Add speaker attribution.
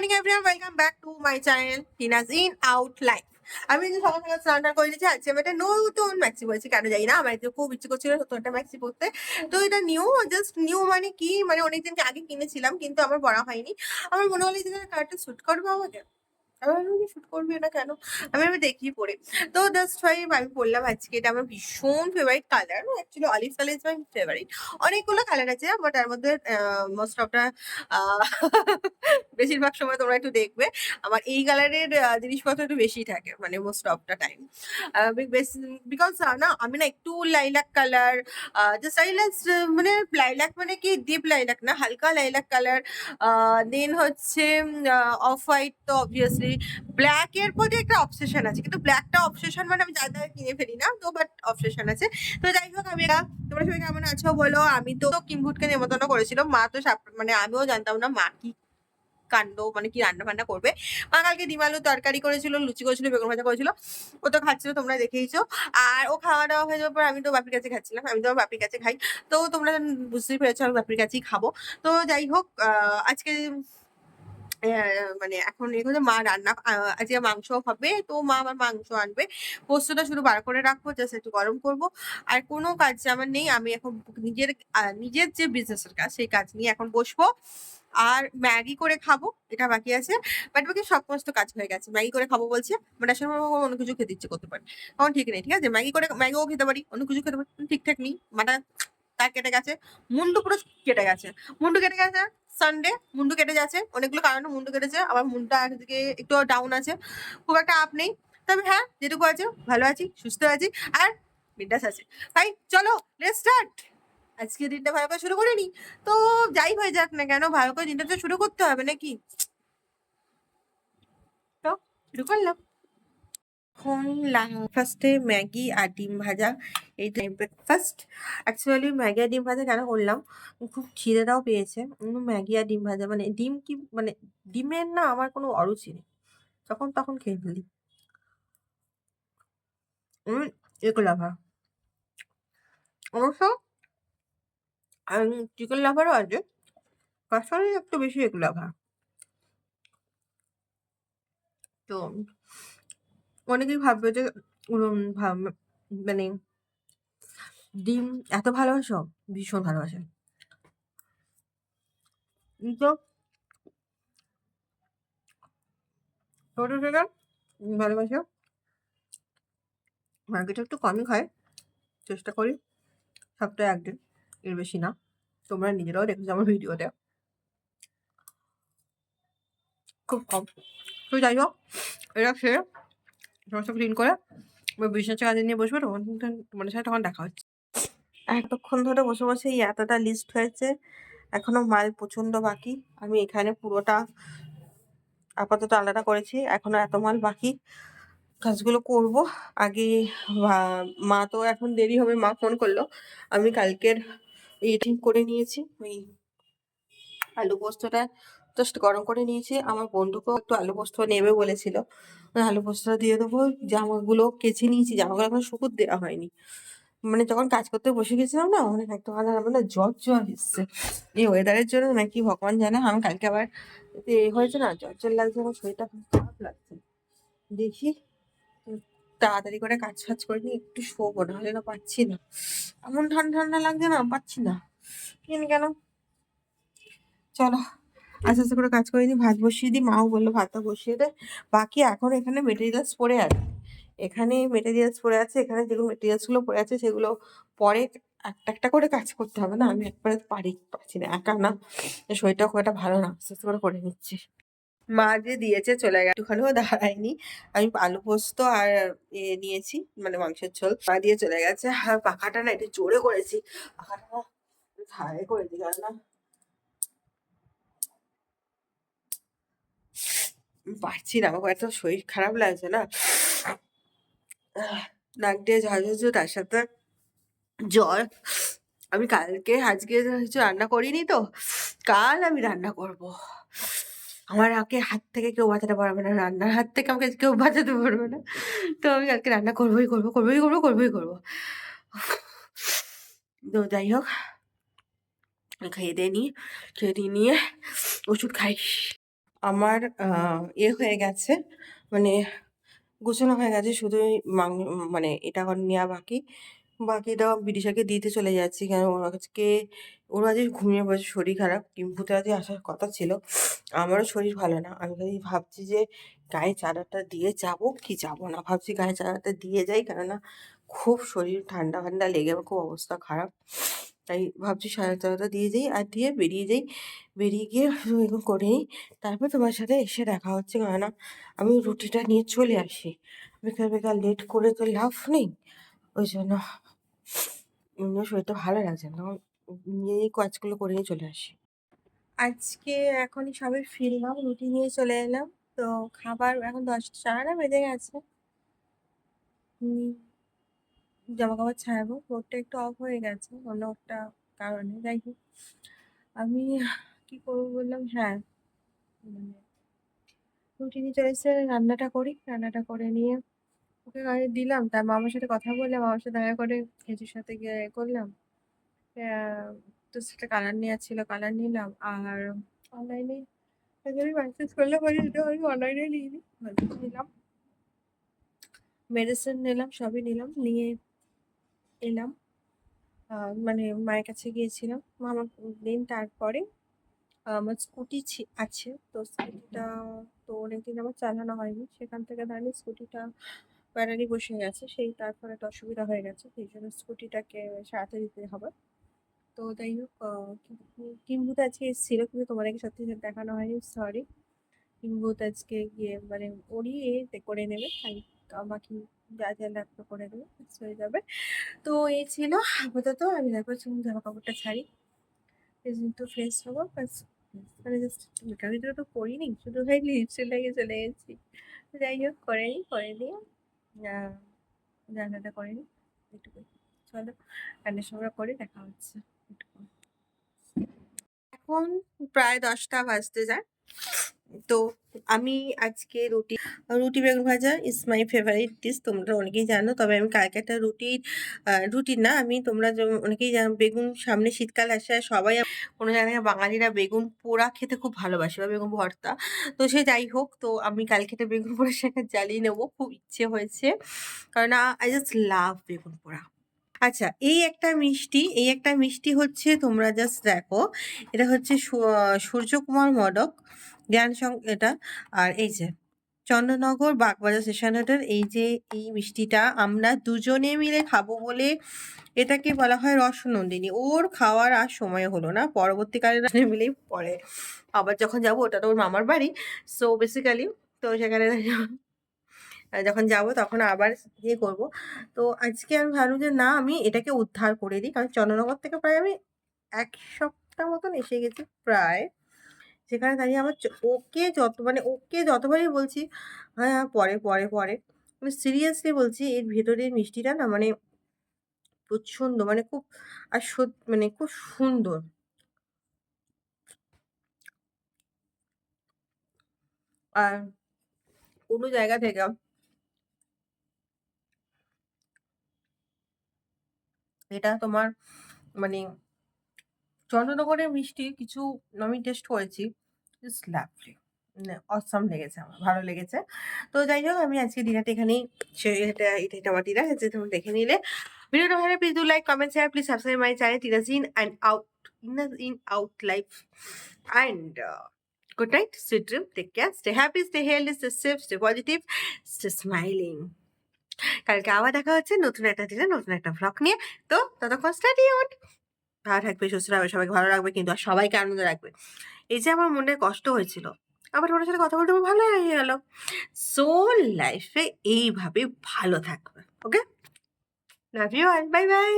Speaker 1: Morning everyone, welcome back to my channel Tina's in out life. আমি যে সকাল সকাল স্নান করে দিয়েছি। আজকে আমি একটা নতুন ম্যাক্সি পরেছি, কেন জানি না, আমার খুব ইচ্ছে করছিল নতুন একটা ম্যাক্সি পরতে। তো এটা নিউ, জাস্ট নিউ মানে কি, মানে অনেকদিন আগে কিনেছিলাম কিন্তু আমার পরা হয়নি। আমার মনে হলো যে কালারটা স্যুট করবে আমাকে। আমি ভাবলাম কি শুট করবি না কেন, আমি দেখি পরে। তো জাস্ট ভাই আমি বললাম আজকে এটা আমার ভীষণ favourite colour. Actually olive colour is my favourite. অনেকগুলো কালার আছে বাট তার মধ্যে মোস্ট অফটা বেশিরভাগ সময় তোমরা একটু দেখবে আমার এই কালারের জিনিসপত্র একটু বেশি থাকে, মানে most of the time. Because না আমি না একটু লাইলাক কালার, জাস্ট মানে লাইলাক মানে কি ডিপ লাইলাক না, হালকা লাইলাক কালার। দেন হচ্ছে অফ হোয়াইট, তো অবভিয়াসলি ব্ল্যাক এর প্রতি একটা অবসেশন আছে, কিন্তু ব্ল্যাকটা অবসেশন মানে আমি যা কিনে ফেলি না তো, বাট অবসেশন আছে। তো যাই হোক, আমি তোমরা সবাই কেমন আছো বলো। আমি তো কিম্বুটকে নেমন্তন্ন করেছিলাম, মা তো মানে আমিও জানতাম না মা কি কাণ্ড, মানে কি রান্না বান্না করবে। মা কালকে ডিম আলুর তরকারি করেছিল, লুচি করেছিল, বেগুন ভাজা করেছিল, ও তো খাচ্ছিল, তোমরা দেখেইছো। আর ও খাওয়া দাওয়া হয়ে যাওয়ার পর আমি তো বাপির কাছে খাচ্ছিলাম, আমি তো আমার বাপির কাছে খাই। তো তোমরা বুঝতেই পেরেছো আমি বাপির কাছেই খাবো। তো যাই হোক, আজকে মানে এখন এগুলো মা রান্না, আজকে মাংস হবে তো মা আবার মাংস আনবে। পোস্তটা শুধু বার করে রাখবো, জাস্ট একটু গরম করব। আর কোনো কাজ আমার নেই, আমি এখন নিজের যে বিজনেসের কাজ সেই কাজ নিয়ে এখন বসবো। আর ম্যাগি করে খাবো, এটা বাকি আছে। বাট বাকি সমস্ত কাজ হয়ে গেছে। ম্যাগি করে খাবো বলছে, মানে আসলে অন্য কিছু খেতে ইচ্ছে করতে পারে, তখন ঠিক নেই। ঠিক আছে, ম্যাগিও খেতে পারি, অন্য কিছু খেতে পারি, ঠিকঠাক নেই। মাথা তার কেটে গেছে, মুন্ডু পুরো কেটে গেছে, মুন্ডু কেটে গেছে। সানডে মুন্ডু কেটে যাচ্ছে, অনেকগুলো কারণে মুন্ডু কেটেছে। আমার মুন্ডুটা একদিকে একটু ডাউন আছে, খুব একটা আপ নেই। তবে হ্যাঁ, যেটুকু আছে ভালো আছি, সুস্থ আছি, আর বিন্দাস আছে। তাই চলো লেটস স্টার্ট। আজকে দিনটা ভালো করে শুরু করে নি। তো যাই হয়ে যাক না কেন, ভালো করে দিনটা তো শুরু করতে হবে নাকি। তো শুরু করলাম। এখন ফার্স্টে ম্যাগি আর ডিম ভাজা, এইটাই ব্রেকফাস্ট। অ্যাকচুয়ালি ম্যাগি আর ডিম ভাজা কেন করলাম, খুব খিদেটাও পেয়েছে। ম্যাগি আর ডিম ভাজা মানে ডিম কি, মানে ডিমের না আমার কোনো অরুচি নেই, যখন তখন খেয়ে ফেলি। এগ লাভার অবশ্য, চিকেন লাভারও আছে, কাস্টমার একটু বেশি এগ লাভার। তো অনেকেই ভাববে যে মানে ডিম এত ভালোবাসো, ভীষণ ভালোবাসে। তো ছোট থেকে ভালোবাসে, মার্কেটে একটু কমই খায়, চেষ্টা করি সপ্তাহে একদিন, এর বেশি না। তোমরা নিজেরাও দেখেছো আমার ভিডিওতে, খুব কম। তো যাই হোক, এটা খেয়ে সমস্ত ক্লিন করে বিজনেসের কাজে নিয়ে বসবে, তখন তোমাদের সাথে তখন দেখা হচ্ছে। এতক্ষণ ধরে বসে বসে এই এতটা লিস্ট হয়েছে, এখনো মাল প্রচন্ড বাকি। আমি এখানে পুরোটা আপাতত আলাদা করেছি, এখনো এত মাল বাকি, কাজগুলো করব আগে। মা তো এখন দেরি হবে, মা ফোন করলো। আমি কালকের এডিটিং করে নিয়েছি, ওই আলু পোস্তটা জাস্ট গরম করে নিয়েছি। আমার বন্ধুকেও একটু আলু পোস্ত নেবে বলেছিল, আলু পোস্তটা দিয়ে দেবো। জামাগুলো কেচে নিয়েছি, জামাগুলো এখন শুকুর দেওয়া হয়নি। মানে যখন কাজ করতে বসে গেছিলাম না, অনেক একদম আমার না জ্বর জ্বর এসছে, এই ওয়েদারের জন্য নাকি ভগবান জানে। আমি কালকে আবার হয়েছে না, জ্বর জ্বর লাগছে, আমার শরীরটা খুব খারাপ লাগছে। দেখি তাড়াতাড়ি করে কাজ ফাজ করে নিয়ে একটু শোবো, নাহলে না পাচ্ছি না, এমন ঠান্ডা ঠান্ডা লাগছে না, পাচ্ছি না কেন। চলো আস্তে আস্তে করে কাজ করে দিই, ভাত বসিয়ে দিই। মাও বললো ভাতটা বসিয়ে দে। বাকি এখন এখানে মেটেরিয়ালস পড়ে আছে, এখানে মেটেরিয়ালস পড়ে আছে, এখানে যেগুলো মেটেরিয়ালস গুলো পড়ে আছে সেগুলো পরে একটা একটা করে কাজ করতে হবে না, আমি একবারে পারছি না, একা না, শরীরটা খুব একটা ভালো না, আস্তে আস্তে করে করে নিচ্ছি। মা যে দিয়েছে চলে গেছে, একটুখানিও দাঁড়ায়নি। আমি আলু পোস্ত আর নিয়েছি, মানে মাংসের ঝোল, মা দিয়ে চলে গেছে। আর পাখাটা না একটু জোরে করেছি, পাখাটা ঝাড়ে করেছি, কেননা পারছি না, আমার এত শরীর খারাপ লাগছে না, নাক দিয়ে ঝাঁঝাচ্ছে, তার সাথে জ্বর। আমি কালকে আজকে কিছু রান্না করিনি, তো কাল আমি রান্না করব। আমার আগে হাত থেকে কেউ বাঁচাতে পারবে না, রান্নার হাত থেকে আমাকে কেউ বাঁচাতে পারবে না। তো আমি কালকে রান্না করবোই করবো, করবোই করবো, করবোই করবো। তো যাই হোক, খেয়ে দিয়ে নিয়ে ওষুধ খাই। আমার হয়ে গেছে, মানে গোছানো হয়ে গেছে, শুধু ওই মানে এটা এখন নেওয়া বাকি। বাকিটা বিদিশাকে দিতে চলে যাচ্ছি, কেন ওর আজকে ঘুমিয়ে পড়েছে, শরীর খারাপ। টিম্পুতে আজকে আসার কথা ছিল, আমারও শরীর ভালো না। আমি খালি ভাবছি যে গায়ে চাদরটা দিয়ে যাবো কি যাবো না, ভাবছি গায়ে চাদরটা দিয়ে যাই, কেননা খুব শরীর ঠান্ডা ঠান্ডা লেগে আমার খুব অবস্থা খারাপ। তাই ভাবছি সাড়ে চাদরটা দিয়ে যাই আর দিয়ে বেরিয়ে যাই, বেরিয়ে গিয়ে এরকম করে নিই, তারপর তোমার সাথে এসে দেখা হচ্ছে। কেননা আমি রুটিটা নিয়ে চলে আসি, বেকার বেকার লেট করে তো লাভ নেই, ওই জন্য এমনিও শরীরটা ভালো লাগছে না, নিয়েই কাজগুলো করে নিয়ে চলে আসি। আজকে এখনই সবে ফিরলাম, রুটি নিয়ে চলে এলাম। তো খাবার এখন 10টা 9:30 বেজে গেছে। জামা কাপড় ছাড়াবো, রোদটা একটু অফ হয়ে গেছে অন্য একটা কারণে। যাই হোক, আমি কি করবো বললাম, হ্যাঁ মানে রুটি নিয়ে চলে এসে রান্নাটা করি, রান্নাটা করে নিয়ে ওকে গাড়ি দিলাম। তার মামার সাথে কথা বললাম, মামার সাথে দেখা করে খেজুর সাথে গিয়ে করলাম। তো সেটা কালার নেওয়ার ছিল, কালার নিলাম। আর অনলাইনে যদি মেসেজ করলে পারি, এটা আমি অনলাইনে নিয়ে নিই, নিলাম, মেডিসিন নিলাম, সবই নিলাম, নিয়ে এলাম। মানে মায়ের কাছে গিয়েছিলাম, মামা দিন। তারপরে আমার স্কুটি আছে, তো স্কুটিটা তো অনেকদিন আমার চালানো হয়নি, সেখান থেকে দাঁড়িয়ে স্কুটিটা ব্যাটারি বসে গেছে, সেই তারপরে একটা অসুবিধা হয়ে গেছে, সেই জন্য স্কুটিটাকে সারাতে দিতে হবে। তো যাই হোক, কিম্বুত আজকে এসেছিল, কিন্তু তোমাদেরকে সত্যি দেখানো হয়নি, সরি। কিম্বুত আজকে গিয়ে মানে ওরই করে নেবে, তাই বাকি যা যা লাগবে করে দেবে, হয়ে যাবে। তো এই ছিল আপাতত। আমি দেখো জামা কাপড়টা ছাড়ি, তো ফ্রেশ হবো ব্যাস। মানে জাস্ট মেকআপ ভিডিও তো করিনি, শুধু ভাই লিপস্টিক লাগিয়ে চলে গেছি। যাই হোক, করে নিই, করে দিয়ে রান্নাটা করে নিই একটু। চলো রান্নার সময় করে দেখা হচ্ছে একটু। এখন প্রায় 10টা বাজতে যায়। তো আমি আজকে রুটি রুটি বেগুন ভাজা ইজ মাই ফেভারিট ডিশ, তোমরা অনেকেই জানো। তবে আমি কালকে একটা রুটি না, আমি তোমরা অনেকেই জানো, বেগুন সামনে শীতকাল আসে, আর সবাই কোনো জায়গায় বাঙালিরা বেগুন পোড়া খেতে খুব ভালোবাসে, বা বেগুন ভর্তা। তো সে যাই হোক, তো আমি কালকে একটা বেগুন পোড়া শাখা জ্বালিয়ে নেবো, খুব ইচ্ছে হয়েছে, কারণ আই জাস্ট লাভ বেগুন পোড়া। আচ্ছা, এই একটা মিষ্টি হচ্ছে, তোমরা জাস্ট দেখো, এটা হচ্ছে সূর্যকুমার মোদক, এটা। আর এই যে চন্দননগর বাগবাজার স্টেশন রোডের এই মিষ্টিটা আমরা দুজনে মিলে খাবো বলে এটাকে বলা হয় রসনন্দিনী। ওর খাওয়ার আর সময় হলো না, পরবর্তীকালে দুজনে মিলেই পরে আবার যখন যাবো, ওটা তো ওর মামার বাড়ি, সো বেসিক্যালি তো সেখানে যখন যাব তখন আবার করব। তো আজকে আমি ভাবলাম যে না, আমি এটাকে উদ্ধার করে দিই, কারণ চন্দ্রনগর থেকে প্রায় আমি 1 সপ্তাহ মতন এসে গেছি প্রায়। সেখানে দাঁড়িয়ে আমার ওকে যতবারই বলছি, হ্যাঁ হ্যাঁ পরে পরে পরে, আমি সিরিয়াসলি বলছি, এর ভেতরের মিষ্টিটা না মানে প্রচণ্ড, মানে খুব, আর মানে খুব সুন্দর। আর কোনো জায়গা থেকে এটা তোমার মানে চন্দ্রনগরের মিষ্টি কিছু আমি টেস্ট করেছি, জাস্ট লাভলি, অসাম লেগেছে, আমার ভালো লেগেছে। তো যাই হোক, আমি আজকে ডিনারটা এখানেই এটা আমার ডিনার হচ্ছে, তোমরা দেখে নিলে। ভিডিওটা ভালো, please do like, comment, share, please subscribe my channel Tina's in and out, in out life. And good night, sweet dream, take care, stay happy, stay healthy, stay safe, stay positive, stay smiling. কালকে আবার দেখা হচ্ছে নতুন একটা দিনে, নতুন একটা vlog নিয়ে। তো ততক্ষণ স্টে টিউনড, ভালো থাকবে, সুস্থ রাখবে, সবাইকে ভালো রাখবে, কিন্তু আর সবাইকে আনন্দ রাখবে। এই যে আমার মনে কষ্ট হয়েছিল, আবার তোমার সাথে কথা বলতে আমার ভালো হয়ে গেল। সো লাইফে এইভাবে ভালো থাকবে, okay? Love you all, bye by.